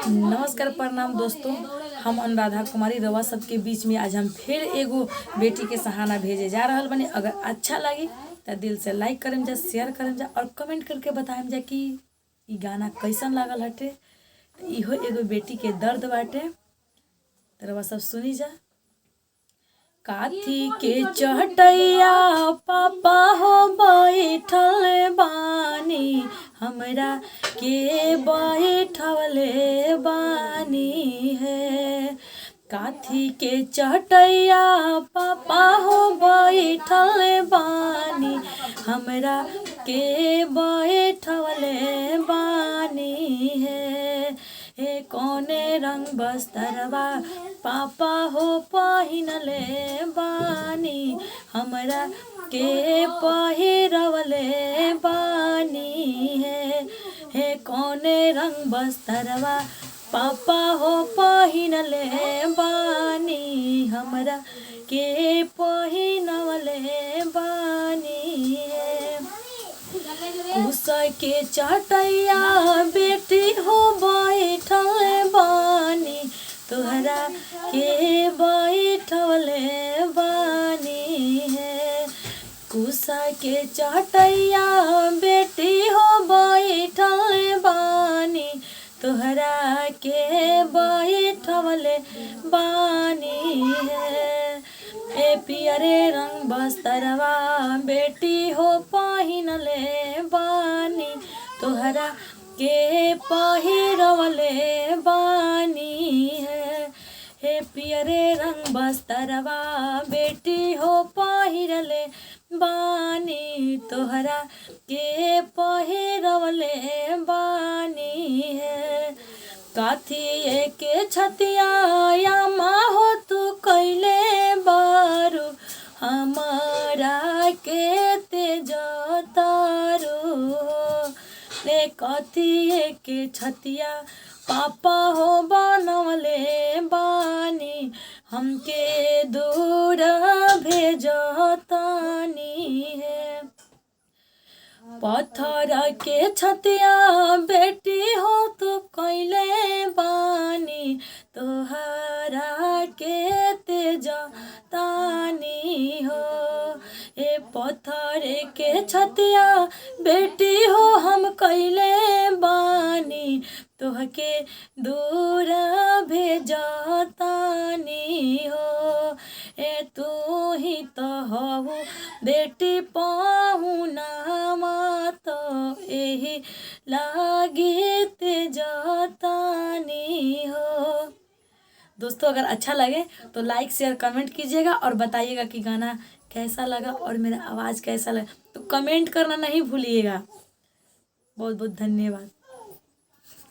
नमस्कार प्रणाम दोस्तों, हम अनुराधा कुमारी रवा सबके बीच में आज हम फिर एगो बेटी के सहाना भेजे जा रहल बनी। अगर अच्छा लगी तो दिल से लाइक करम जा, शेयर करम जा और कमेंट करके बताएम जा कि ई गाना कैसन लागल हटे। तो इहो एगो बेटी के दर्द बाटे, तो रवा सब सुनी जा। काथी के चहटैया पापा हो बैठल बानी, हमरा के बैठवले बानी है। काथी के चहटैया पापा हो बैठल बानी, हमरा के बैठवले बानी है। हे कौने रंग बस्तरवा पापा हो पहिनले बानी, हमरा के पहिरवले बानी है। हे कौने रंग बस्तरवा पापा हो पहिनले बानी, हमरा के पहिनवले बानी है। कुसा के चटैया बेटी हो बैठल बानी, तोहरा के बैठवले बानी है। कुसा के चटैया बेटी हो बैठल बानी, तोहरा के बैठवले बानी है। ए पियरे रंग बस्तरवा बेटी हो पहिनले बानी, तोहरा के पहिरवले बानी है। हे पियरे रंग बस्तरवा बेटी हो पहिरले बानी, तोहरा के पहिरवले बानी है। काथी के छतिया माँ हो तू कैले बारू, हमारा के तेजतारू। ले कथी के छतिया पापा हो बनवले बानी, हमके दूर भेजतानी है। पत्थर के छतिया बेटी हो तू कैले बानी, तोहरा के तेजतानी हो। ए पत्थर के छतिया बेटी हो हम कैले बानी, तोहके दूर भेजतानी हो। ए तू ही तो हऊ बेटी पाहुना तो एही लागी तेजतानी हो। दोस्तों, अगर अच्छा लगे तो लाइक शेयर कमेंट कीजिएगा और बताइएगा कि गाना कैसा लगा और मेरा आवाज़ कैसा लगा। तो कमेंट करना नहीं भूलिएगा। बहुत बहुत धन्यवाद।